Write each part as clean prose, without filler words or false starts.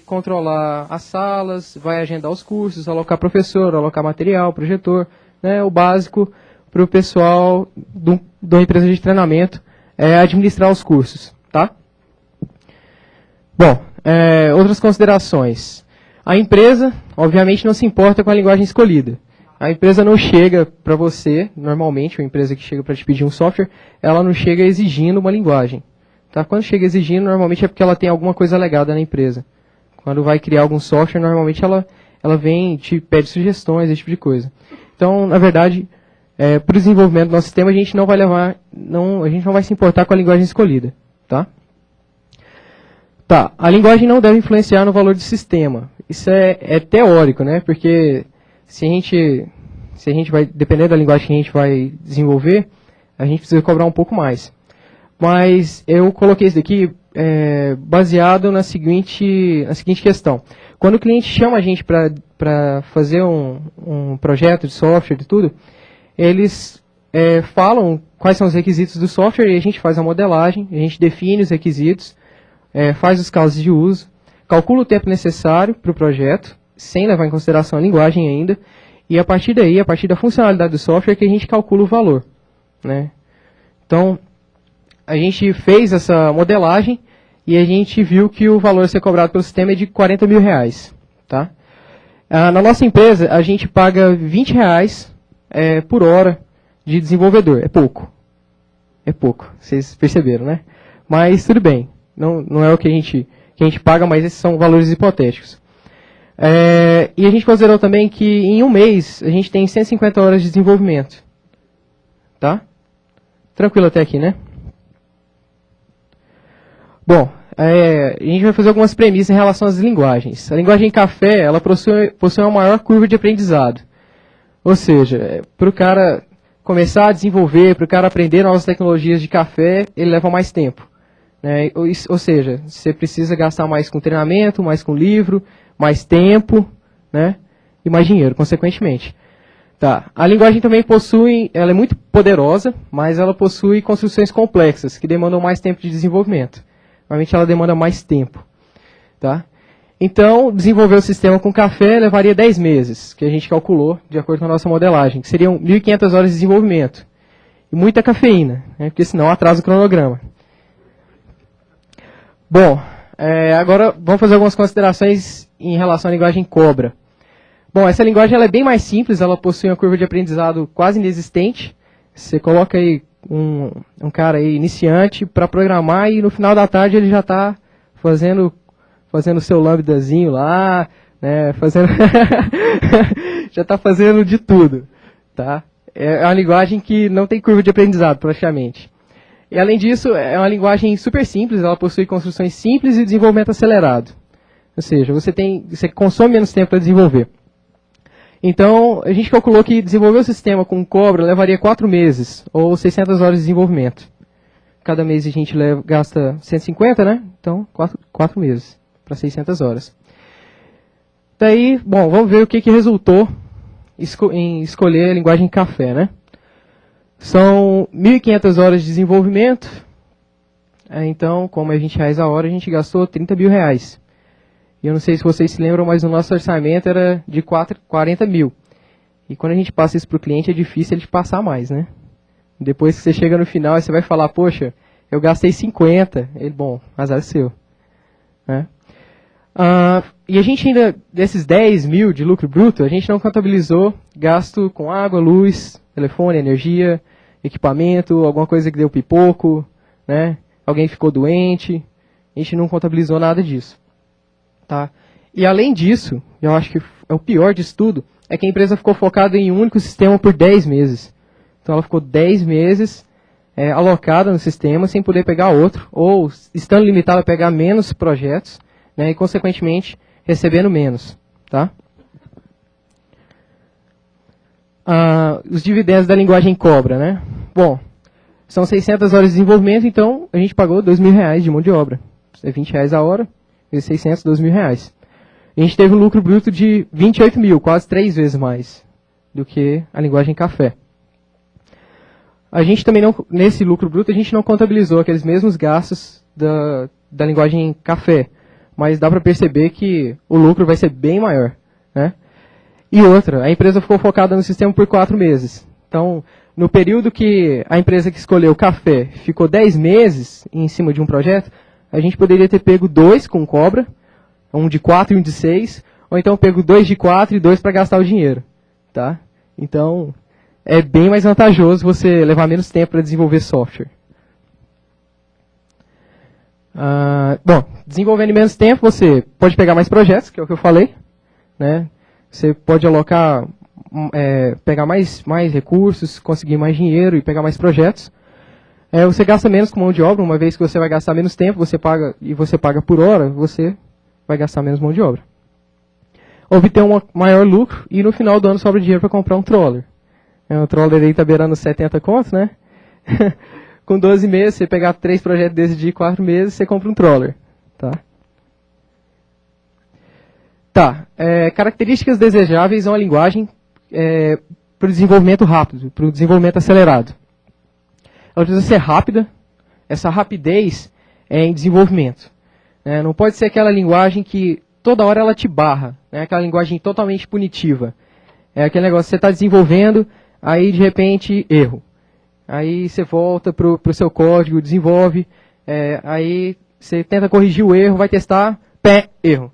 controlar as salas, vai agendar os cursos, alocar professor, alocar material, projetor, né, o básico para o pessoal da empresa de treinamento administrar os cursos. Tá? Bom, outras considerações. A empresa, obviamente, não se importa com a linguagem escolhida. A empresa não chega para você, normalmente, uma empresa que chega para te pedir um software, ela não chega exigindo uma linguagem. Tá? Quando chega exigindo, normalmente é porque ela tem alguma coisa legada na empresa. Quando vai criar algum software, normalmente ela vem e te pede sugestões, esse tipo de coisa. Então, na verdade, para o desenvolvimento do nosso sistema, a gente não vai a gente não vai se importar com a linguagem escolhida. Tá? Tá, a linguagem não deve influenciar no valor do sistema. Isso é teórico, né? Porque se a gente vai, dependendo da linguagem que a gente vai desenvolver, a gente precisa cobrar um pouco mais. Mas eu coloquei isso daqui baseado na seguinte questão. Quando o cliente chama a gente para fazer um projeto de software e tudo, eles falam quais são os requisitos do software e a gente faz a modelagem, a gente define os requisitos, faz os casos de uso, calcula o tempo necessário para o projeto, sem levar em consideração a linguagem ainda, e a partir daí, a partir da funcionalidade do software, que a gente calcula o valor. Né? Então, a gente fez essa modelagem e a gente viu que o valor a ser cobrado pelo sistema é de R$40 mil. Tá? Na nossa empresa, a gente paga R$20 por hora de desenvolvedor. É pouco. É pouco, vocês perceberam, né? Mas tudo bem. Não é o que a gente paga, mas esses são valores hipotéticos. E a gente considerou também que em um mês a gente tem 150 horas de desenvolvimento. Tá? Tranquilo até aqui, né? Bom, a gente vai fazer algumas premissas em relação às linguagens. A linguagem café, ela possui uma maior curva de aprendizado. Ou seja, para o cara começar a desenvolver, para o cara aprender novas tecnologias de café, ele leva mais tempo. Né? Ou seja, você precisa gastar mais com treinamento, mais com livro, mais tempo, né? E mais dinheiro, consequentemente. Tá. A linguagem também ela é muito poderosa, mas ela possui construções complexas, que demandam mais tempo de desenvolvimento. Normalmente ela demanda mais tempo. Tá? Então, desenvolver o sistema com café levaria 10 meses, que a gente calculou, de acordo com a nossa modelagem, que seriam 1.500 horas de desenvolvimento. E muita cafeína, né? Porque senão atrasa o cronograma. Bom, agora vamos fazer algumas considerações em relação à linguagem Cobra. Bom, essa linguagem ela é bem mais simples, ela possui uma curva de aprendizado quase inexistente. Você coloca aí um cara aí iniciante para programar e no final da tarde ele já está fazendo o seu lambdazinho lá, né, já está fazendo de tudo. Tá? É uma linguagem que não tem curva de aprendizado praticamente. E além disso, é uma linguagem super simples, ela possui construções simples e desenvolvimento acelerado. Ou seja, você consome menos tempo para desenvolver. Então, a gente calculou que desenvolver o sistema com Cobra levaria 4 meses, ou 600 horas de desenvolvimento. Cada mês a gente gasta 150, né? Então, 4 meses para 600 horas. Daí, bom, vamos ver o que resultou em escolher a linguagem café, né? São 1.500 horas de desenvolvimento. Então, como é R$20 a hora, a gente gastou R$30 mil. E eu não sei se vocês se lembram, mas o nosso orçamento era de 40 mil. E quando a gente passa isso para o cliente, é difícil ele passar mais, né? Depois que você chega no final, você vai falar, poxa, eu gastei 50. Ele, bom, azar seu. Né? E a gente ainda, desses 10 mil de lucro bruto, a gente não contabilizou gasto com água, luz, telefone, energia, equipamento, alguma coisa que deu pipoco, né? Alguém ficou doente. A gente não contabilizou nada disso. Tá? E além disso, eu acho que é o pior disso tudo, é que a empresa ficou focada em um único sistema por 10 meses. Então ela ficou 10 meses alocada no sistema sem poder pegar outro, ou estando limitada a pegar menos projetos, né, e consequentemente recebendo menos. Tá? Os dividendos da linguagem Cobra. Né? Bom, são 600 horas de desenvolvimento, então a gente pagou R$2.000 de mão de obra. É R$20 a hora. 600, R$2.000. A gente teve um lucro bruto de 28 mil, quase 3 vezes mais do que a linguagem café. A gente também nesse lucro bruto, a gente não contabilizou aqueles mesmos gastos da linguagem café. mas dá para perceber que o lucro vai ser bem maior, né? E outra, a empresa ficou focada no sistema por 4 meses. Então, no período que a empresa que escolheu o café ficou 10 meses em cima de um projeto, a gente poderia ter pego 2 com cobra, um de 4 e um de 6, ou então pego 2 de 4 e 2 para gastar o dinheiro, tá? Então, é bem mais vantajoso você levar menos tempo para desenvolver software. Bom, desenvolvendo em menos tempo, você pode pegar mais projetos, que é o que eu falei, né? Você pode alocar, pegar mais recursos, conseguir mais dinheiro e pegar mais projetos. Você gasta menos com mão de obra, uma vez que você vai gastar menos tempo, você paga por hora, você vai gastar menos mão de obra. Obter um maior lucro e no final do ano sobra dinheiro para comprar um troller. O troller aí está beirando 70 contos, né? Com 12 meses, você pegar 3 projetos desses de 4 meses, você compra um troller, tá? Características desejáveis é uma linguagem para o desenvolvimento rápido, para o desenvolvimento acelerado. Ela precisa ser rápida, essa rapidez é em desenvolvimento. Não pode ser aquela linguagem que toda hora ela te barra, né? Aquela linguagem totalmente punitiva. É aquele negócio, você está desenvolvendo, aí de repente, erro. Aí você volta para o seu código, desenvolve, aí você tenta corrigir o erro, vai testar, erro.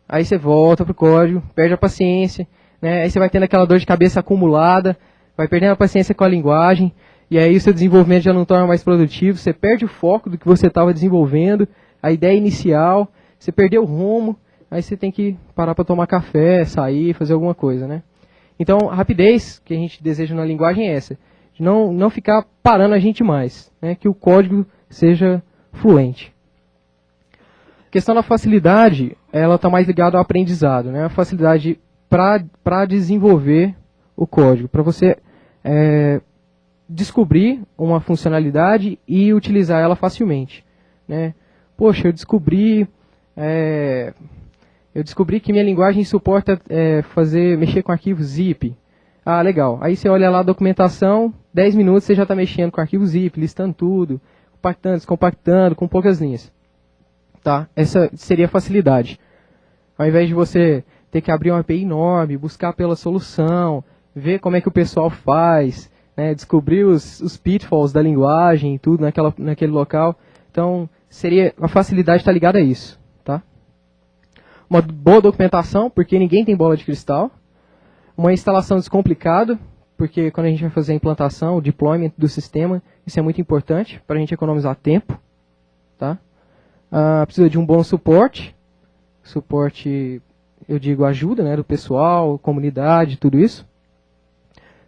Aí você volta para o código, perde a paciência, né? Aí você vai tendo aquela dor de cabeça acumulada, vai perdendo a paciência com a linguagem, e aí o seu desenvolvimento já não torna mais produtivo, você perde o foco do que você estava desenvolvendo, a ideia inicial, você perdeu o rumo, aí você tem que parar para tomar café, sair, fazer alguma coisa, né? Então, a rapidez que a gente deseja na linguagem é essa, de não ficar parando a gente mais, né? Que o código seja fluente. A questão da facilidade, ela está mais ligada ao aprendizado, né? A facilidade para desenvolver o código, para você descobrir uma funcionalidade e utilizar ela facilmente, né? Poxa, eu descobri que minha linguagem suporta mexer com arquivo zip. Ah, legal. Aí você olha lá a documentação, 10 minutos você já está mexendo com arquivo zip, listando tudo, compactando, descompactando, com poucas linhas. Tá? Essa seria a facilidade. Ao invés de você ter que abrir uma API enorme, buscar pela solução, ver como é que o pessoal faz, né, descobrir os pitfalls da linguagem e tudo naquele local. Então, a facilidade está ligada a isso. Tá? Uma boa documentação, porque ninguém tem bola de cristal. Uma instalação descomplicada, porque quando a gente vai fazer a implantação, o deployment do sistema, isso é muito importante para a gente economizar tempo. Tá? Precisa de um bom suporte. Suporte, eu digo, ajuda, né, do pessoal, comunidade, tudo isso.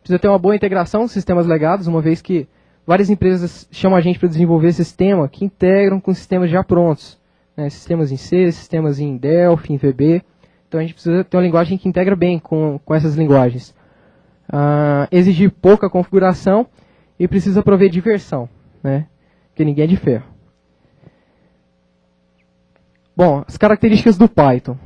Precisa ter uma boa integração com sistemas legados, uma vez que várias empresas chamam a gente para desenvolver sistema que integram com sistemas já prontos. Né, sistemas em C, sistemas em Delphi, em VB. Então a gente precisa ter uma linguagem que integra bem com essas linguagens. Exigir pouca configuração e precisa prover diversão, né, porque ninguém é de ferro. Bom, as características do Python.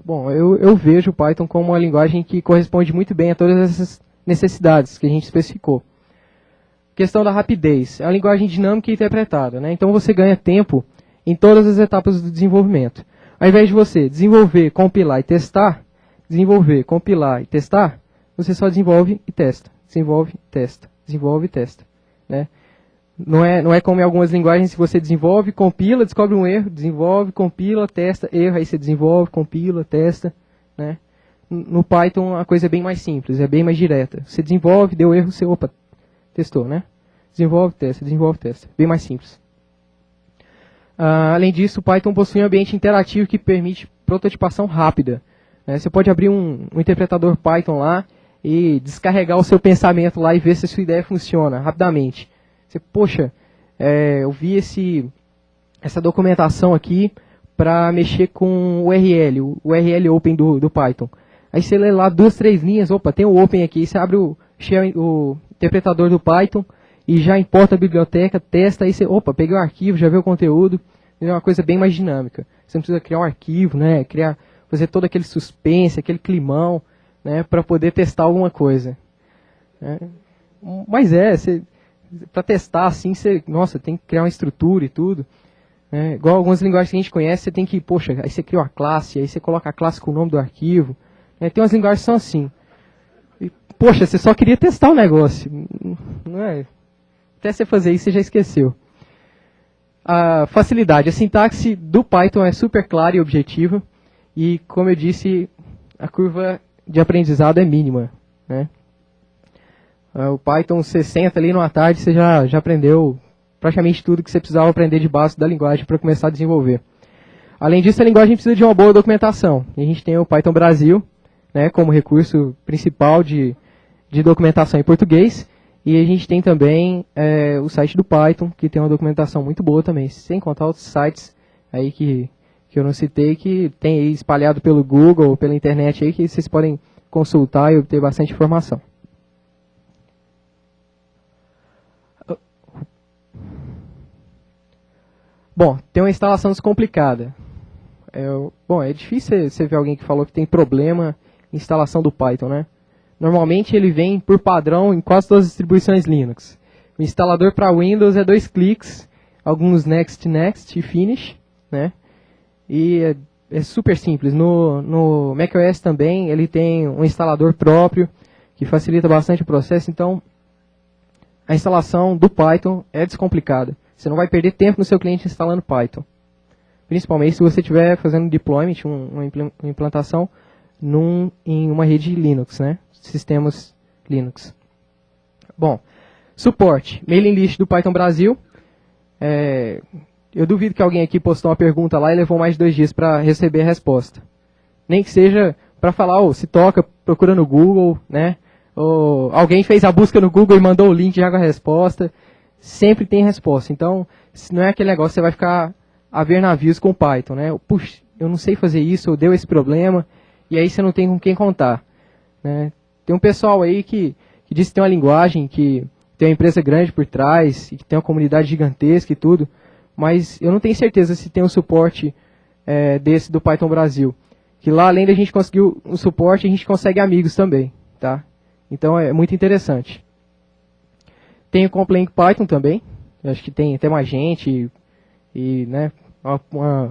Bom, eu vejo o Python como uma linguagem que corresponde muito bem a todas essas necessidades que a gente especificou. Questão da rapidez. É uma linguagem dinâmica e interpretada, né? Então você ganha tempo em todas as etapas do desenvolvimento. Ao invés de você desenvolver, compilar e testar, desenvolver, compilar e testar, você só desenvolve e testa. Desenvolve, testa. Desenvolve e testa. Né? Não é como em algumas linguagens que você desenvolve, compila, descobre um erro, desenvolve, compila, testa, erro, aí você desenvolve, compila, testa. Né? No Python a coisa é bem mais simples, é bem mais direta. Você desenvolve, deu erro, você, opa, testou, né? Desenvolve, testa, bem mais simples. Além disso, o Python possui um ambiente interativo que permite prototipação rápida. Né? Você pode abrir um interpretador Python lá e descarregar o seu pensamento lá e ver se a sua ideia funciona rapidamente. Você, poxa, eu vi essa documentação aqui para mexer com o URL Open do Python. Aí você lê lá 2, 3 linhas, opa, tem o Open aqui, você abre o interpretador do Python e já importa a biblioteca, testa, aí você, opa, peguei o arquivo, já viu o conteúdo, é uma coisa bem mais dinâmica. Você não precisa criar um arquivo, né, fazer todo aquele suspense, aquele climão, né, para poder testar alguma coisa. Né. Mas para testar assim, nossa, tem que criar uma estrutura e tudo. né? Igual algumas linguagens que a gente conhece, você tem que, poxa, aí você cria uma classe, aí você coloca a classe com o nome do arquivo. Né? Tem umas linguagens que são assim. E, poxa, você só queria testar o negócio. Não é? Até você fazer isso, você já esqueceu. A facilidade. A sintaxe do Python é super clara e objetiva. E, como eu disse, a curva de aprendizado é mínima. Né? O Python, você senta ali numa tarde, você já aprendeu praticamente tudo que você precisava aprender de base da linguagem para começar a desenvolver. Além disso, a linguagem precisa de uma boa documentação. E a gente tem o Python Brasil, né, como recurso principal de documentação em português. E a gente tem também o site do Python, que tem uma documentação muito boa também, sem contar outros sites aí que eu não citei, que tem aí espalhado pelo Google, pela internet aí, que vocês podem consultar e obter bastante informação. Bom, tem uma instalação descomplicada. É difícil você ver alguém que falou que tem problema em instalação do Python, né? Normalmente ele vem por padrão em quase todas as distribuições Linux. O instalador para Windows é 2 cliques, alguns next e finish, né? E é super simples. No macOS também ele tem um instalador próprio que facilita bastante o processo. Então, a instalação do Python é descomplicada. Você não vai perder tempo no seu cliente instalando Python. Principalmente se você estiver fazendo deployment, uma implantação em uma rede Linux, né? Sistemas Linux. Bom, suporte. Mailing list do Python Brasil. Eu duvido que alguém aqui postou uma pergunta lá e levou mais de 2 dias para receber a resposta. Nem que seja para falar, se toca, procura no Google, né? Ou alguém fez a busca no Google e mandou o link já com a resposta. Sempre tem resposta. Então, não é aquele negócio que você vai ficar a ver navios com Python, né? Puxa, eu não sei fazer isso, deu esse problema, e aí você não tem com quem contar. Né? Tem um pessoal aí que diz que tem uma linguagem, que tem uma empresa grande por trás, e que tem uma comunidade gigantesca e tudo, mas eu não tenho certeza se tem um suporte desse do Python Brasil. Que lá, além da gente conseguir um suporte, a gente consegue amigos também. Tá? Então, é muito interessante. Tem o Complaint Python também. Eu acho que tem até mais gente e né,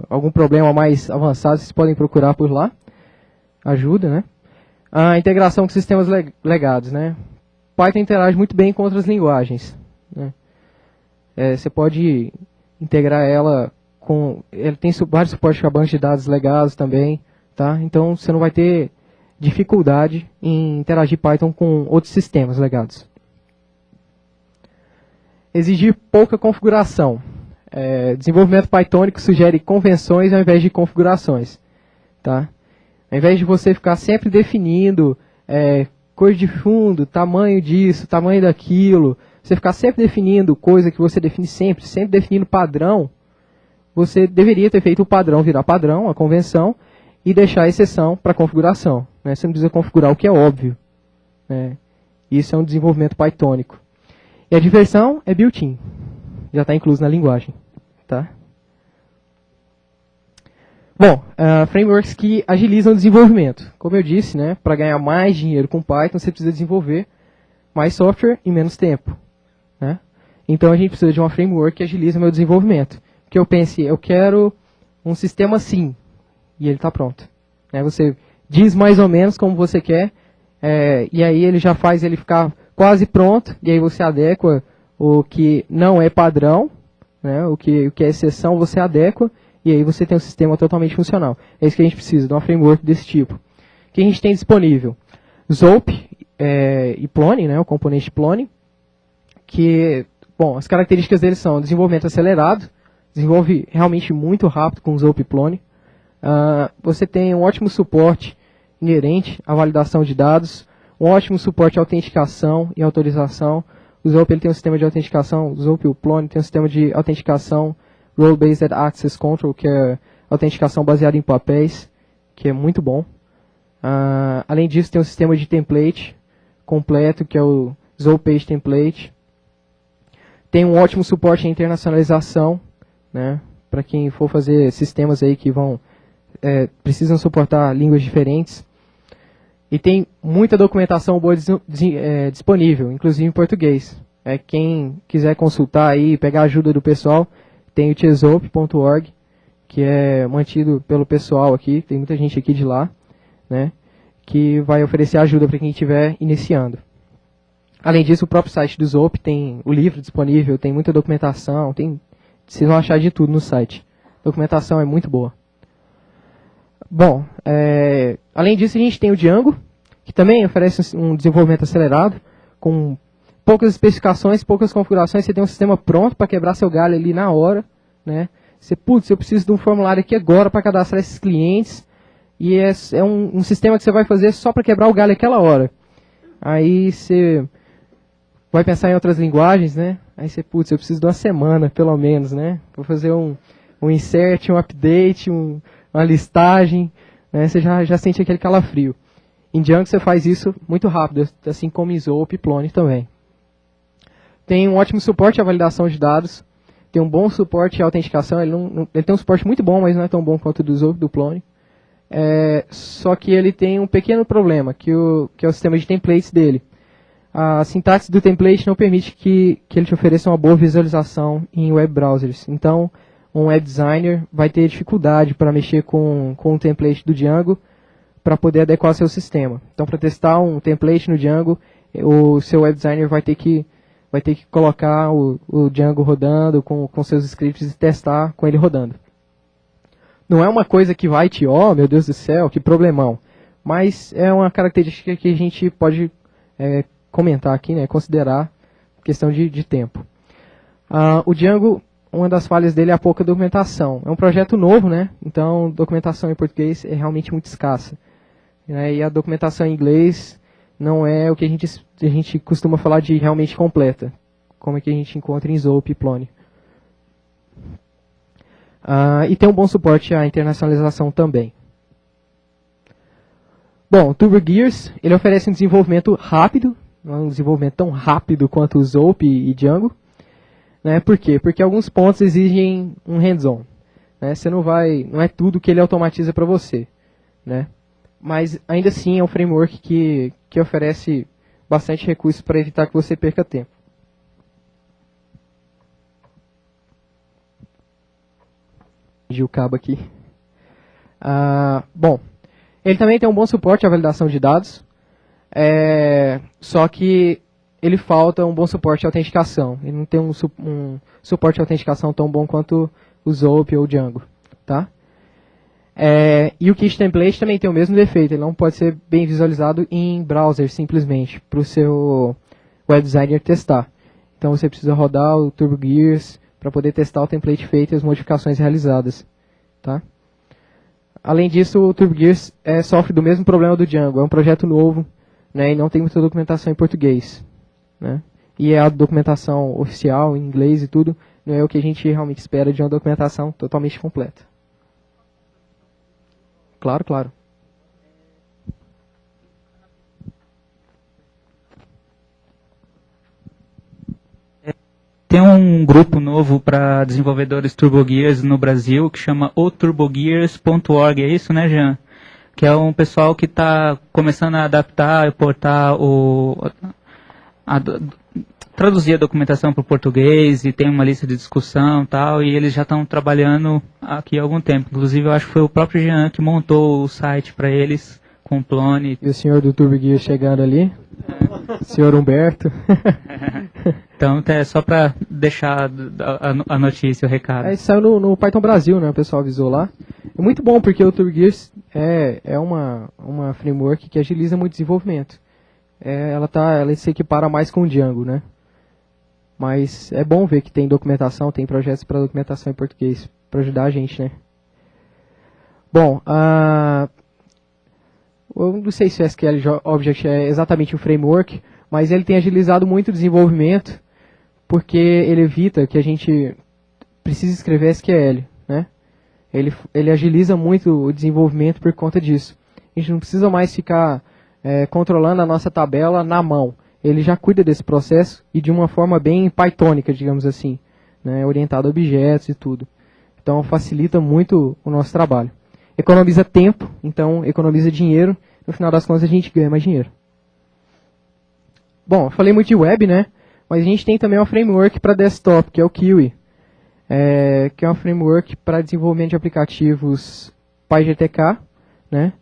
algum problema mais avançado, vocês podem procurar por lá. Ajuda, né? A integração com sistemas legados, né? Python interage muito bem com outras linguagens. Né? Você pode integrar ela com... Ele tem vários suportes para bancos de dados legados também. Tá? Então, você não vai ter dificuldade em interagir Python com outros sistemas legados. Exigir pouca configuração. Desenvolvimento pythonico sugere convenções ao invés de configurações. Tá? Ao invés de você ficar sempre definindo cor de fundo, tamanho disso, tamanho daquilo, você ficar sempre definindo coisa que você define sempre definindo padrão, você deveria ter feito o padrão virar padrão, a convenção, e deixar a exceção para configuração. Né? Você não precisa configurar o que é óbvio. Né? Isso é um desenvolvimento pythonico. E a diversão é built-in. Já está incluso na linguagem. Tá? Bom, frameworks que agilizam o desenvolvimento. Como eu disse, né, para ganhar mais dinheiro com Python, você precisa desenvolver mais software em menos tempo. Né? Então a gente precisa de uma framework que agiliza o meu desenvolvimento. Que eu pense, eu quero um sistema assim, e ele está pronto. Né? Você diz mais ou menos como você quer, e aí ele já faz ele ficar quase pronto, e aí você adequa o que não é padrão, né, o que é exceção, você adequa, e aí você tem um sistema totalmente funcional. É isso que a gente precisa, de uma framework desse tipo. O que a gente tem disponível? Zope e Plone, né, o componente Plone, que, bom, as características deles são desenvolvimento acelerado, desenvolve realmente muito rápido com o Zope e Plone. Você tem um ótimo suporte inerente à validação de dados, um ótimo suporte à autenticação e autorização. O Zope ele tem um sistema de autenticação, o Zope e o Plone tem um sistema de autenticação Role-Based Access Control, que é autenticação baseada em papéis, que é muito bom. Além disso, tem um sistema de template completo, que é o Zope Page Template. Tem um ótimo suporte à internacionalização, né, para quem for fazer sistemas aí que precisam suportar línguas diferentes. E tem muita documentação boa disponível, inclusive em português. Quem quiser consultar aí, pegar a ajuda do pessoal, tem o chezop.org, que é mantido pelo pessoal aqui, tem muita gente aqui de lá, né, que vai oferecer ajuda para quem estiver iniciando. Além disso, o próprio site do Zope tem o livro disponível, tem muita documentação, vocês vão achar de tudo no site. A documentação é muito boa. Bom, além disso, a gente tem o Django, que também oferece um desenvolvimento acelerado, com poucas especificações, poucas configurações. Você tem um sistema pronto para quebrar seu galho ali na hora, né? Eu preciso de um formulário aqui agora para cadastrar esses clientes, e é um sistema que você vai fazer só para quebrar o galho aquela hora. Aí você vai pensar em outras linguagens, né? Aí você, eu preciso de uma semana, pelo menos, né? Vou fazer um insert, um update, uma listagem, né? Você já sente aquele calafrio. Em Django você faz isso muito rápido, assim como em Zope e Plone também. Tem um ótimo suporte à validação de dados, tem um bom suporte à autenticação, ele tem um suporte muito bom, mas não é tão bom quanto o do Zope e do Plone. Só que ele tem um pequeno problema, que é o sistema de templates dele. A sintaxe do template não permite que ele te ofereça uma boa visualização em web browsers. Então, um web designer vai ter dificuldade para mexer com o template do Django para poder adequar seu sistema. Então, para testar um template no Django, o seu web designer vai ter que colocar o Django rodando com seus scripts e testar com ele rodando. Não é uma coisa que vai oh meu Deus do céu, que problemão. Mas é uma característica que a gente pode comentar aqui, né, considerar questão de tempo. O Django, uma das falhas dele é a pouca documentação. É um projeto novo, né, então documentação em português é realmente muito escassa. E a documentação em inglês não é o que a gente costuma falar de realmente completa, como é que a gente encontra em Zope e Plone. E tem um bom suporte à internacionalização também. Bom, o TurboGears, ele oferece um desenvolvimento rápido, não é um desenvolvimento tão rápido quanto o Zope e Django. Né? Por quê? Porque alguns pontos exigem um hands-on. Né? Não é tudo que ele automatiza para você. Né? Mas ainda assim é um framework que oferece bastante recursos para evitar que você perca tempo. O cabo aqui. Bom, ele também tem um bom suporte à validação de dados. Só que ele falta um bom suporte à autenticação. Ele não tem um suporte à autenticação tão bom quanto o Zope ou o Django. Tá? E o Kit Template também tem o mesmo defeito. Ele não pode ser bem visualizado em browser, simplesmente, para o seu web designer testar. Então você precisa rodar o TurboGears para poder testar o template feito e as modificações realizadas. Tá? Além disso, o TurboGears sofre do mesmo problema do Django. É um projeto novo, né, e não tem muita documentação em português. Né? E a documentação oficial, em inglês e tudo, não é o que a gente realmente espera de uma documentação totalmente completa. Claro, claro. Tem um grupo novo para desenvolvedores TurboGears no Brasil que chama oturbogears.org, é isso, né, Jean? Que é um pessoal que está começando a adaptar, portar traduzir a documentação para o português e tem uma lista de discussão e tal, e eles já estão trabalhando aqui há algum tempo. Inclusive, eu acho que foi o próprio Jean que montou o site para eles, com o Plone. E o senhor do TurboGears chegando ali? Senhor Humberto. Então, é só para deixar a notícia, o recado. Isso saiu no Python Brasil, né? O pessoal avisou lá. É muito bom, porque o TurboGears é uma framework que agiliza muito o desenvolvimento. Ela se equipara mais com o Django, né? Mas é bom ver que tem documentação, tem projetos para documentação em português, para ajudar a gente, né? Bom, eu não sei se o SQL Object é exatamente um framework, mas ele tem agilizado muito o desenvolvimento, porque ele evita que a gente precise escrever SQL, né? Ele agiliza muito o desenvolvimento por conta disso. A gente não precisa mais ficar controlando a nossa tabela na mão. Ele já cuida desse processo e de uma forma bem pythônica, digamos assim, né? Orientado a objetos e tudo. Então facilita muito o nosso trabalho. Economiza tempo, então economiza dinheiro. No final das contas a gente ganha mais dinheiro. Bom, eu falei muito de web, né? Mas a gente tem também um framework para desktop, que é o Kiwi. que é uma framework para desenvolvimento de aplicativos PyGTK, né?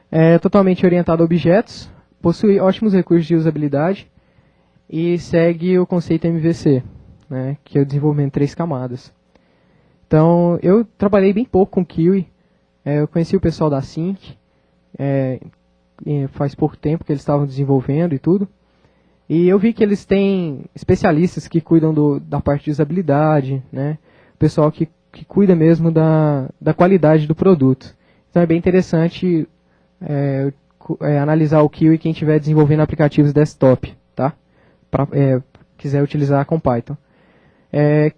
É totalmente orientado a objetos, possui ótimos recursos de usabilidade e segue o conceito MVC, né? Que é o desenvolvimento em 3 camadas. Então, eu trabalhei bem pouco com Kiwi, eu conheci o pessoal da Sync, faz pouco tempo que eles estavam desenvolvendo e tudo. E eu vi que eles têm especialistas que cuidam da parte de usabilidade, né? Pessoal que cuida mesmo da qualidade do produto. Então é bem interessante analisar o Kiwi quem estiver desenvolvendo aplicativos desktop, tá? Quiser utilizar com Python.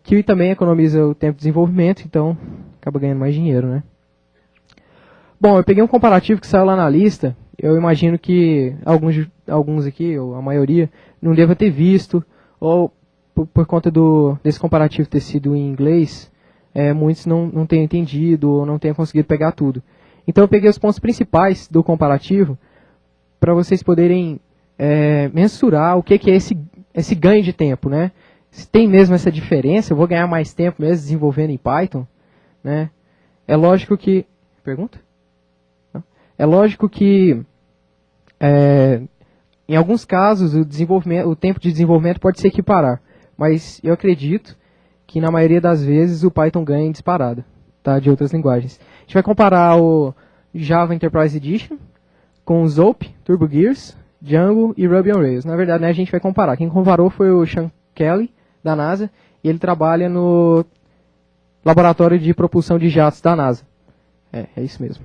Kiwi também economiza o tempo de desenvolvimento, então acaba ganhando mais dinheiro, né? Bom, eu peguei um comparativo que saiu lá na lista. Eu imagino que alguns aqui, ou a maioria, não deva ter visto, ou por conta desse comparativo ter sido em inglês, muitos não tenham entendido ou não tenham conseguido pegar tudo. Então eu peguei os pontos principais do comparativo para vocês poderem mensurar o que é esse ganho de tempo, né? Se tem mesmo essa diferença, eu vou ganhar mais tempo mesmo desenvolvendo em Python, né? É lógico que... Pergunta? É lógico que, em alguns casos, o tempo de desenvolvimento pode se equiparar. Mas eu acredito que, na maioria das vezes, o Python ganha em disparada, tá, de outras linguagens. A gente vai comparar o Java Enterprise Edition com o Zope, TurboGears, Django e Ruby on Rails. Na verdade, né, a gente vai comparar. Quem comparou foi o Sean Kelly, da NASA, e ele trabalha no Laboratório de Propulsão de Jatos da NASA. É isso mesmo.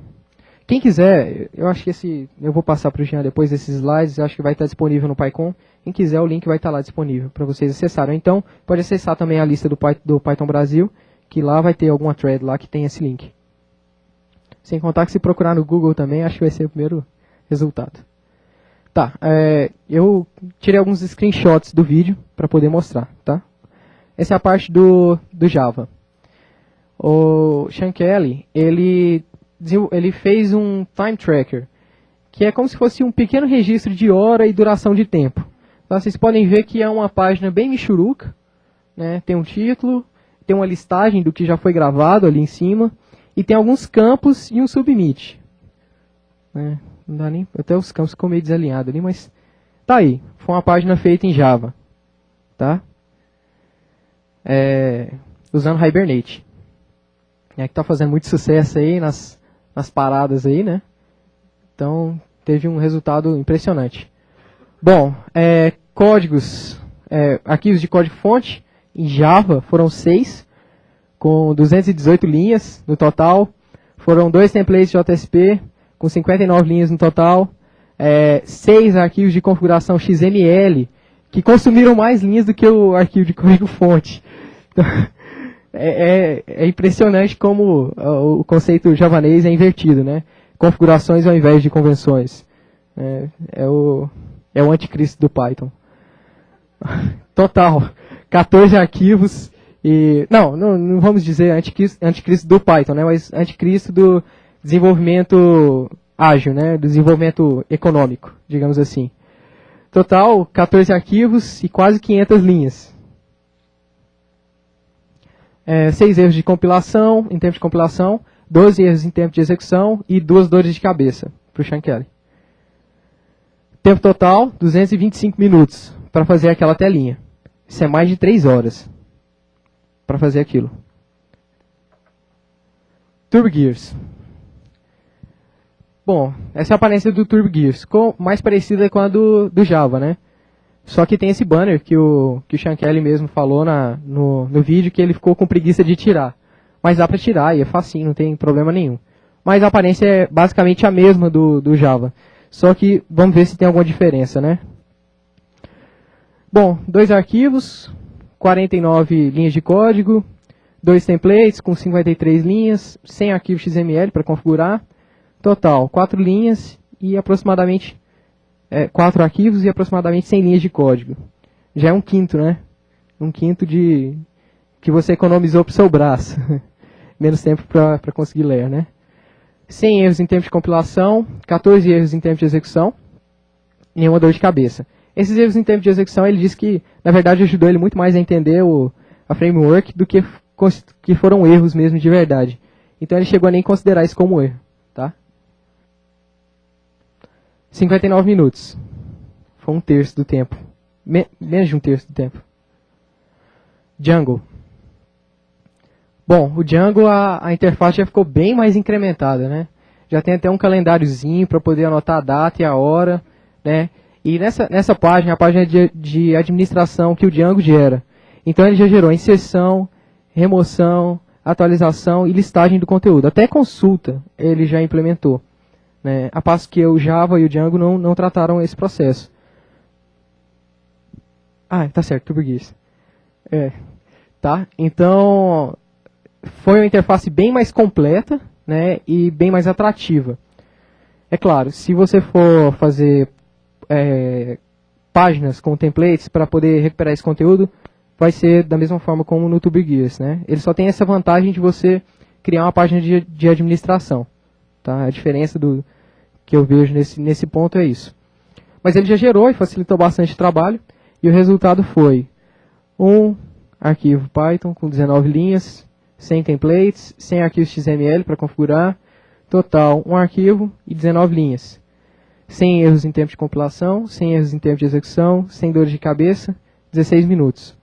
Quem quiser, eu acho que eu vou passar para o Jean depois desses slides, eu acho que vai estar disponível no PyCon. Quem quiser, o link vai estar lá disponível para vocês acessarem. Então, pode acessar também a lista do Python Brasil, que lá vai ter alguma thread lá que tem esse link. Sem contar que se procurar no Google também, acho que vai ser o primeiro resultado. Tá, eu tirei alguns screenshots do vídeo para poder mostrar, tá? Essa é a parte do Java. O Sean Kelly, ele fez um time tracker, que é como se fosse um pequeno registro de hora e duração de tempo. Então, vocês podem ver que é uma página bem michuruca, né? Tem um título, tem uma listagem do que já foi gravado ali em cima, e tem alguns campos e um submit. Né? Não dá nem, até os campos ficam meio desalinhados ali, mas tá aí. Foi uma página feita em Java, tá? Usando Hibernate. Que está fazendo muito sucesso aí nas paradas aí, né? Então, teve um resultado impressionante. Bom, códigos, arquivos de código-fonte em Java foram 6, com 218 linhas no total. Foram 2 templates JSP, com 59 linhas no total. 6 arquivos de configuração XML, que consumiram mais linhas do que o arquivo de código-fonte. Então, é impressionante como o conceito javanês é invertido, né? Configurações ao invés de convenções. É o anticristo do Python. Total, 14 arquivos. Não vamos dizer anticristo do Python, né? Mas anticristo do desenvolvimento ágil, né? Do desenvolvimento econômico, digamos assim. Total, 14 arquivos e quase 500 linhas. 6 erros de compilação, em tempo de compilação, 12 erros em tempo de execução e 2 dores de cabeça para o Sean Kelly. Tempo total, 225 minutos para fazer aquela telinha. Isso é mais de 3 horas para fazer aquilo. TurboGears. Bom, essa é a aparência do TurboGears, mais parecida com a do Java, né? Só que tem esse banner que o Sean Kelly mesmo falou no vídeo que ele ficou com preguiça de tirar. Mas dá para tirar e é facinho, não tem problema nenhum. Mas a aparência é basicamente a mesma do Java. Só que vamos ver se tem alguma diferença, né? Bom, 2 arquivos, 49 linhas de código, 2 templates com 53 linhas, 100 arquivos XML para configurar. Total, 4 linhas e aproximadamente 4 arquivos e aproximadamente 100 linhas de código. Já é um quinto, né? Um quinto que você economizou para o seu braço. Menos tempo para conseguir ler, né? 100 erros em tempo de compilação, 14 erros em tempo de execução, nenhuma dor de cabeça. Esses erros em tempo de execução, ele diz que, na verdade, ajudou ele muito mais a entender a framework do que que foram erros mesmo de verdade. Então ele chegou a nem considerar isso como erro. Tá? 59 minutos. Foi um terço do tempo. Menos de um terço do tempo. Django. Bom, o Django, a interface já ficou bem mais incrementada, né? Já tem até um calendáriozinho para poder anotar a data e a hora, né? E nessa página, a página de administração que o Django gera. Então ele já gerou inserção, remoção, atualização e listagem do conteúdo. Até consulta ele já implementou, né? A passo que o Java e o Django não trataram esse processo. Ah, tá certo, português. Tá? Então, foi uma interface bem mais completa, né, e bem mais atrativa. É claro, se você for fazer páginas com templates para poder recuperar esse conteúdo, vai ser da mesma forma como no TurboGears, né? Ele só tem essa vantagem de você criar uma página de administração. Tá? A diferença que eu vejo nesse ponto é isso. Mas ele já gerou e facilitou bastante o trabalho, e o resultado foi um arquivo Python com 19 linhas, sem templates, sem arquivos XML para configurar, total um arquivo e 19 linhas. Sem erros em tempo de compilação, sem erros em tempo de execução, sem dores de cabeça, 16 minutos.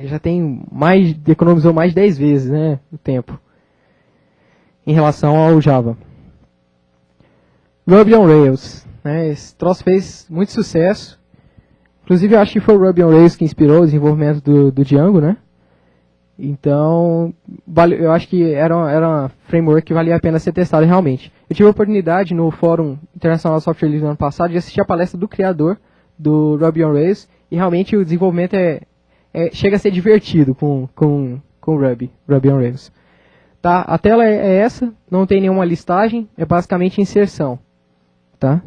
Já economizou mais de 10 vezes, né, o tempo em relação ao Java. Ruby on Rails, né, esse troço fez muito sucesso. Inclusive eu acho que foi o Ruby on Rails que inspirou o desenvolvimento do Django, né? Então, eu acho que era uma framework que valia a pena ser testada realmente. Eu tive a oportunidade no Fórum Internacional de Software Livre no ano passado de assistir a palestra do criador do Ruby on Rails, e realmente o desenvolvimento chega a ser divertido com Ruby on Rails. Tá? A tela é essa, não tem nenhuma listagem, é basicamente inserção. Tá?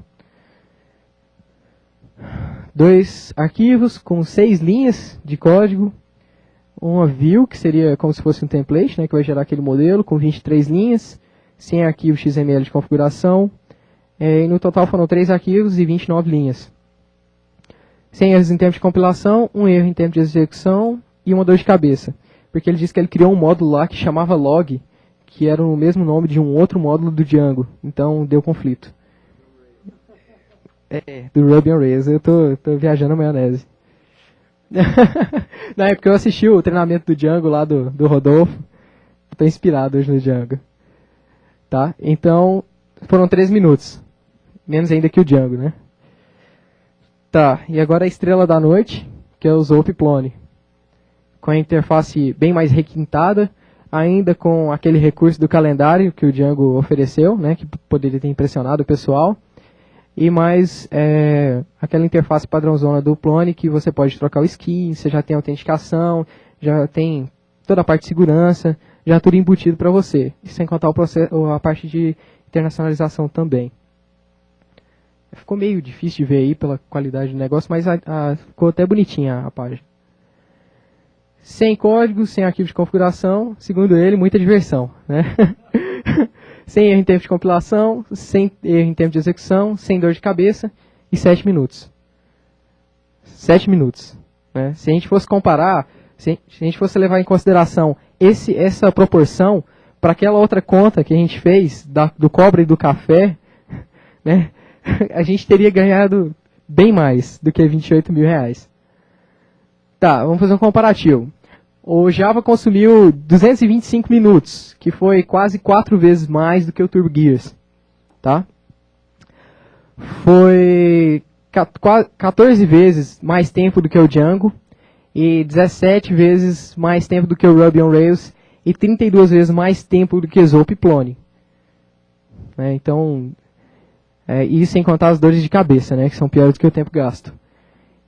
2 arquivos com 6 linhas de código, uma view, que seria como se fosse um template, né, que vai gerar aquele modelo, com 23 linhas, sem arquivo XML de configuração, e no total foram 3 arquivos e 29 linhas. Sem erros em tempo de compilação, um erro em tempo de execução e uma dor de cabeça. Porque ele disse que ele criou um módulo lá que chamava log, que era o mesmo nome de um outro módulo do Django, então deu conflito. Do Ruby on Rails, eu tô viajando a maionese. Na época eu assisti o treinamento do Django lá do Rodolfo. Estou inspirado hoje no Django. Tá? Então, foram 3 minutos. Menos ainda que o Django, né? Tá, e agora a estrela da noite, que é o Zope Plone. Com a interface bem mais requintada, ainda com aquele recurso do calendário que o Django ofereceu, né? Que poderia ter impressionado o pessoal. E mais aquela interface padrãozona do Plone, que você pode trocar o skin, você já tem autenticação, já tem toda a parte de segurança, já tudo embutido para você. E sem contar a parte de internacionalização também. Ficou meio difícil de ver aí pela qualidade do negócio, mas ficou até bonitinha a página. Sem código, sem arquivo de configuração, segundo ele, muita diversão, né? Sem erro em tempo de compilação, sem erro em tempo de execução, sem dor de cabeça e 7 minutos. 7 minutos. Né? Se a gente fosse comparar, se a gente fosse levar em consideração essa proporção para aquela outra conta que a gente fez do cobre e do café, né? A gente teria ganhado bem mais do que 28 mil reais. Tá, vamos fazer um comparativo. O Java consumiu 225 minutos, que foi quase 4 vezes mais do que o TurboGears. Tá? Foi 14 vezes mais tempo do que o Django, e 17 vezes mais tempo do que o Ruby on Rails, e 32 vezes mais tempo do que o Zope Plone. Então, e sem contar as dores de cabeça, né, que são piores do que o tempo gasto.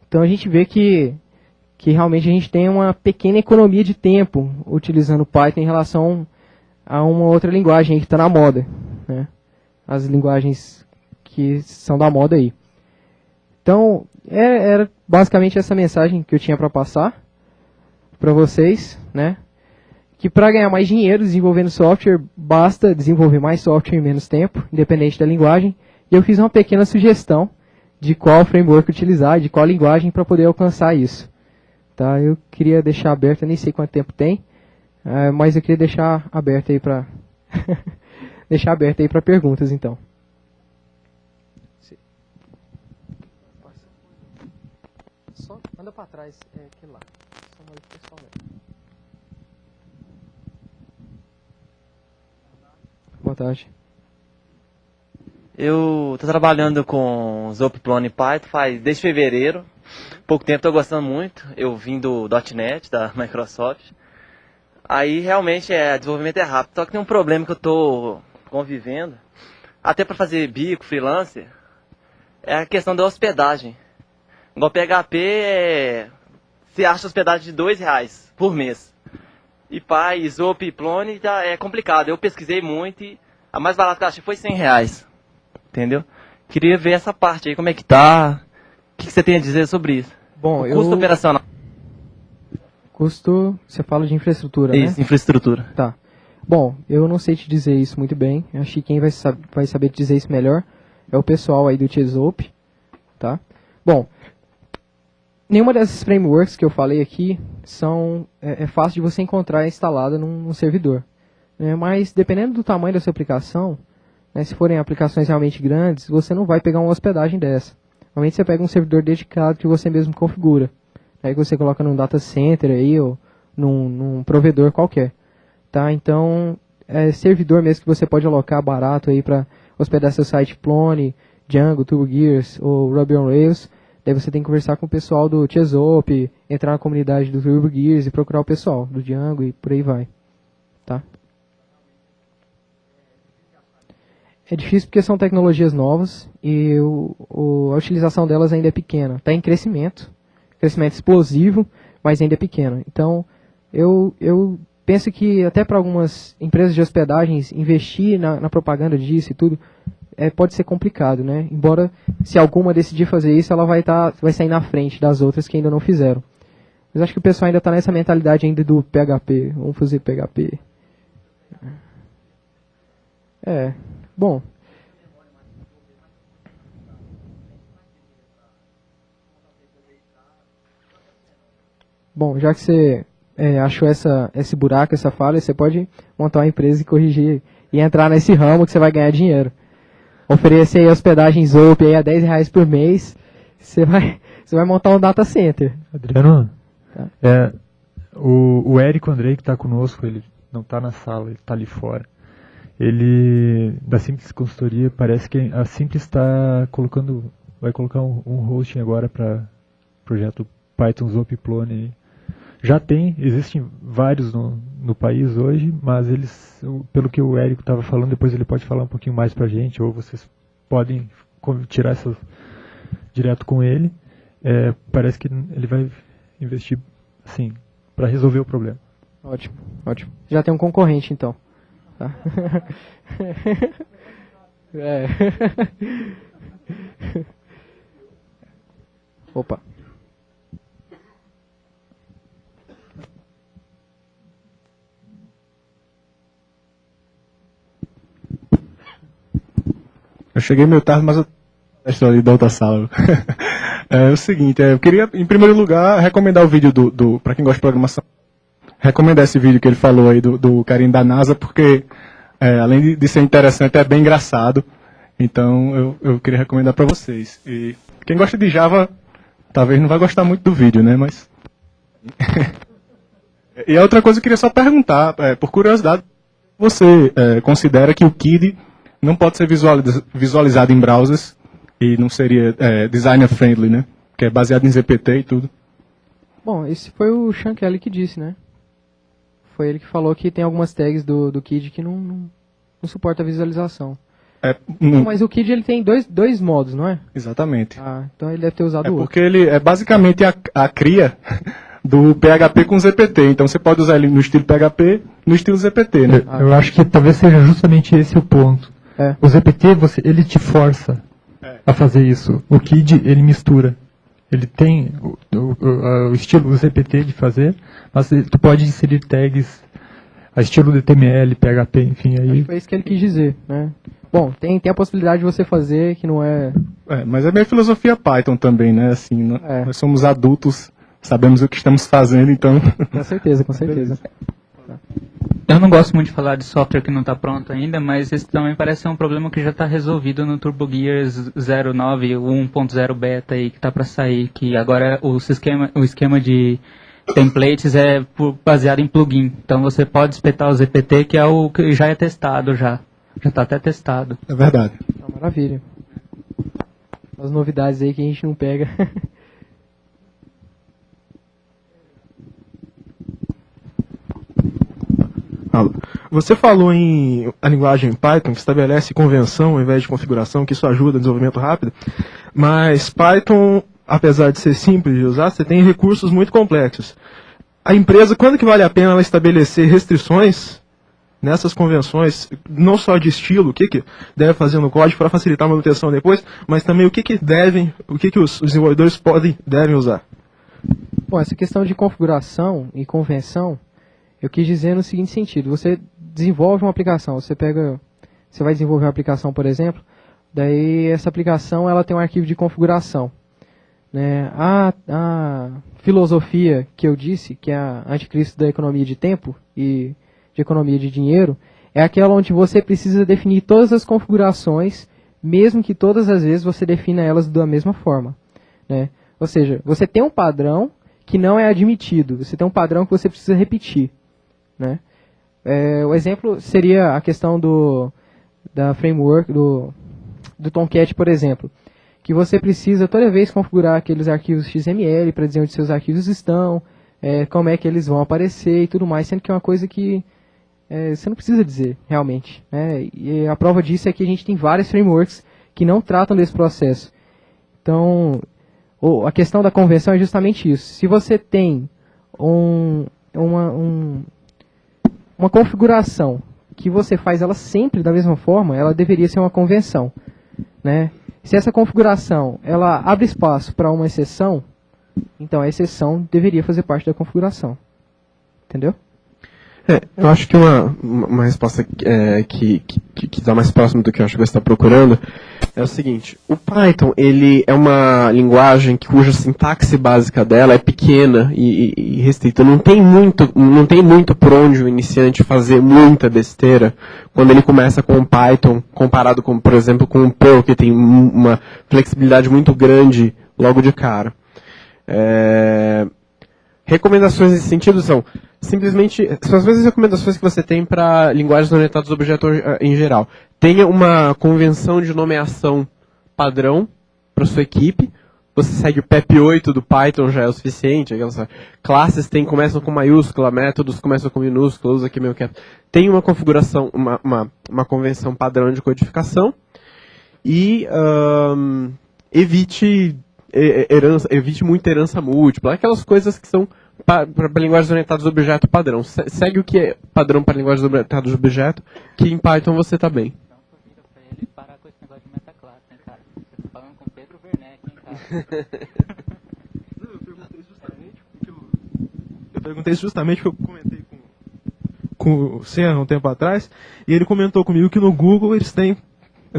Então a gente vê que realmente a gente tem uma pequena economia de tempo utilizando o Python em relação a uma outra linguagem que está na moda, né? As linguagens que são da moda aí. Então, era basicamente essa mensagem que eu tinha para passar para vocês, né? Que para ganhar mais dinheiro desenvolvendo software, basta desenvolver mais software em menos tempo, independente da linguagem. E eu fiz uma pequena sugestão de qual framework utilizar, de qual linguagem para poder alcançar isso. Tá? Eu queria deixar aberto, eu nem sei quanto tempo tem, mas eu queria deixar aberto aí para deixar aberto aí para perguntas, então. Só anda para trás, aquele lá. Só uma pessoal mesmo. Boa tarde. Eu tô trabalhando com Zopplone e Python desde fevereiro. Pouco tempo, tô gostando muito. Eu vim do .NET, da Microsoft. Aí realmente desenvolvimento é rápido. Só que tem um problema que eu tô convivendo. Até para fazer bico, freelancer, é a questão da hospedagem. Igual PHP, você acha hospedagem de R$2 por mês. E Zopplone já é complicado. Eu pesquisei muito e a mais barata que eu achei foi R$100. Entendeu? Queria ver essa parte aí, como é que tá. O que você tem a dizer sobre isso? Bom, o custo operacional. Custo, você fala de infraestrutura, isso, né? Infraestrutura. Tá. Bom, eu não sei te dizer isso muito bem. Acho que quem vai saber te dizer isso melhor é o pessoal aí do Tezop, tá? Bom, nenhuma dessas frameworks que eu falei aqui é fácil de você encontrar instalada num servidor. Né? Mas dependendo do tamanho da sua aplicação, né, se forem aplicações realmente grandes, você não vai pegar uma hospedagem dessa. Normalmente você pega um servidor dedicado que você mesmo configura. Aí você coloca num data center aí, ou num provedor qualquer. Tá? Então, é servidor mesmo que você pode alocar barato aí para hospedar seu site Plone, Django, TurboGears ou Ruby on Rails. Daí você tem que conversar com o pessoal do Tezop, entrar na comunidade do TurboGears e procurar o pessoal do Django e por aí vai. Tá? É difícil porque são tecnologias novas e a utilização delas ainda é pequena. Está em crescimento explosivo, mas ainda é pequeno. Então, eu penso que até para algumas empresas de hospedagens investir na propaganda disso e tudo pode ser complicado, né? Embora se alguma decidir fazer isso, ela vai sair na frente das outras que ainda não fizeram. Mas acho que o pessoal ainda está nessa mentalidade ainda do PHP. Vamos fazer PHP. Bom. Bom, já que você achou esse buraco, essa falha, você pode montar uma empresa e corrigir e entrar nesse ramo que você vai ganhar dinheiro. Oferecer aí hospedagem Zop aí a R$10 por mês, você vai montar um data center. Adriano, tá. O Érico Andrei que está conosco, ele não está na sala, ele está ali fora. Ele, da Simples Consultoria, parece que a Simples vai colocar um hosting agora para projeto Python Zopplone. Já existem vários no país hoje, mas eles, pelo que o Érico estava falando, depois ele pode falar um pouquinho mais para a gente, ou vocês podem tirar essas direto com ele. Parece que ele vai investir assim, para resolver o problema. Ótimo. Já tem um concorrente então. Tá. Opa. Eu cheguei meio tarde, mas eu estou ali da outra sala. É o seguinte, eu queria, em primeiro lugar, recomendar o vídeo para quem gosta de programação. Recomendar esse vídeo que ele falou aí do carinha da NASA, porque além de ser interessante, é bem engraçado. Então eu queria recomendar para vocês. E quem gosta de Java, talvez não vai gostar muito do vídeo, né? Mas e a outra coisa eu queria só perguntar, por curiosidade, você considera que o KID não pode ser visualizado em browsers e não seria designer friendly, né? Que é baseado em ZPT e tudo. Bom, esse foi o Sean Kelly que disse, né? Foi ele que falou que tem algumas tags do KID que não suporta a visualização. Mas o KID ele tem dois modos, não é? Exatamente. Então ele deve ter usado o outro. Porque ele é basicamente a cria do PHP com ZPT. Então você pode usar ele no estilo PHP, no estilo ZPT, né? Eu acho que talvez seja justamente esse o ponto. O ZPT, ele te força a fazer isso. O KID, ele mistura. Ele tem o estilo ZPT de fazer, mas tu pode inserir tags a estilo HTML, PHP, enfim. Aí... Foi isso que ele quis dizer, né? Bom, tem a possibilidade de você fazer que não é... mas é minha filosofia Python também, né? Assim, nós somos adultos sabemos o que estamos fazendo, então... Com certeza, com certeza. Eu não gosto muito de falar de software que não está pronto ainda, mas esse também parece ser um problema que já está resolvido no Turbo Gears 09, o 1.0 beta aí que está para sair, que agora o esquema de templates é baseado em plugin. Então você pode espetar o ZPT, que é o que já é testado já. Já está até testado. É verdade. Maravilha. As novidades aí que a gente não pega. Você falou em a linguagem Python, que estabelece convenção ao invés de configuração, que isso ajuda no desenvolvimento rápido, mas Python, apesar de ser simples de usar, você tem recursos muito complexos. A empresa, quando que vale a pena ela estabelecer restrições nessas convenções, não só de estilo, o que deve fazer no código para facilitar a manutenção depois, mas também o que os desenvolvedores devem usar? Bom, essa questão de configuração e convenção, eu quis dizer no seguinte sentido: você desenvolve uma aplicação, você vai desenvolver uma aplicação, por exemplo, daí essa aplicação ela tem um arquivo de configuração, né? A filosofia que eu disse, que é a anticristo da economia de tempo e de economia de dinheiro, é aquela onde você precisa definir todas as configurações, mesmo que todas as vezes você defina elas da mesma forma, né? Ou seja, você tem um padrão que não é admitido, você tem um padrão que você precisa repetir, né? O exemplo seria a questão da framework, do Tomcat, por exemplo, que você precisa toda vez configurar aqueles arquivos XML para dizer onde seus arquivos estão, como é que eles vão aparecer e tudo mais, sendo que é uma coisa que você não precisa dizer, realmente, né? E a prova disso é que a gente tem várias frameworks que não tratam desse processo. Então, a questão da convenção é justamente isso. Se você tem uma configuração que você faz ela sempre da mesma forma, ela deveria ser uma convenção, né? Se essa configuração ela abre espaço para uma exceção, então a exceção deveria fazer parte da configuração. Entendeu? Eu acho que uma resposta que está mais próximo do que eu acho que você está procurando é o seguinte: o Python ele é uma linguagem cuja sintaxe básica dela é pequena e restrita. Não tem muito por onde o iniciante fazer muita besteira quando ele começa com o Python, comparado com, por exemplo, com o Perl, que tem uma flexibilidade muito grande logo de cara. Recomendações nesse sentido são as mesmas recomendações que você tem para linguagens orientadas a objetos em geral. Tenha uma convenção de nomeação padrão para sua equipe. Você segue o PEP8 do Python, já é o suficiente. Aquelas classes começam com maiúscula, métodos começam com minúscula, usa aqui meu cap. Tem uma configuração, uma convenção padrão de codificação. E evite muita herança múltipla, aquelas coisas que são para linguagens orientadas a objeto padrão. Segue o que é padrão para linguagens orientadas a objeto, que em Python você está bem. Para ele parar com esse negócio de metaclasse, né, cara? Você tá falando com o Pedro Werneck, hein, cara? Eu perguntei justamente porque eu comentei com o Senna um tempo atrás, e ele comentou comigo que no Google eles têm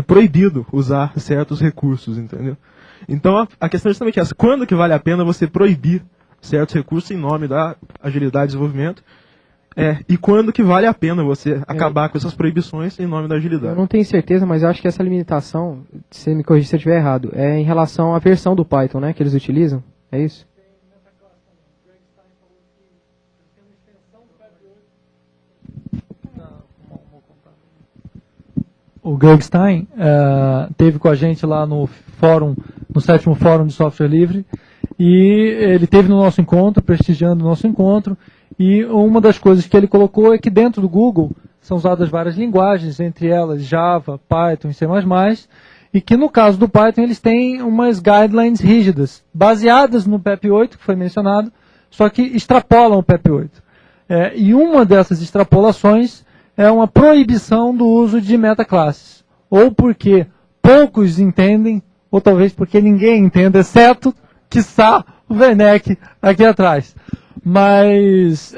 proibido usar certos recursos, entendeu? Então a questão é justamente essa: quando que vale a pena você proibir certos recursos em nome da agilidade de desenvolvimento, e quando que vale a pena você acabar com essas proibições em nome da agilidade? Eu não tenho certeza, mas eu acho que essa limitação, você me corrige se eu estiver errado, é em relação à versão do Python, né, que eles utilizam, é isso? O Greg Stein teve com a gente lá no fórum, no 7º Fórum de Software Livre, e ele teve no nosso encontro, prestigiando o nosso encontro, e uma das coisas que ele colocou é que dentro do Google são usadas várias linguagens, entre elas Java, Python e C++, e que no caso do Python eles têm umas guidelines rígidas, baseadas no PEP8, que foi mencionado, só que extrapolam o PEP8. E uma dessas extrapolações é uma proibição do uso de metaclasses, ou porque poucos entendem, ou talvez porque ninguém entende, exceto, quiçá, o Werneck aqui atrás. Mas,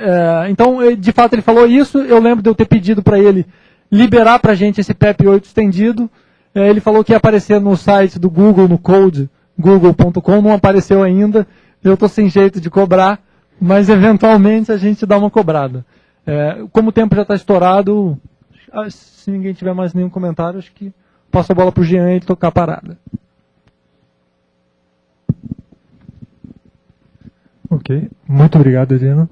então, de fato ele falou isso. Eu lembro de eu ter pedido para ele liberar para a gente esse PEP8 estendido. Ele falou que ia aparecer no site do Google, no code, google.com, não apareceu ainda. eu estou sem jeito de cobrar, mas eventualmente a gente dá uma cobrada. Como o tempo já está estourado, se ninguém tiver mais nenhum comentário, acho que passo a bola para o Jean e ele tocar a parada. Ok, muito obrigado, Adriano.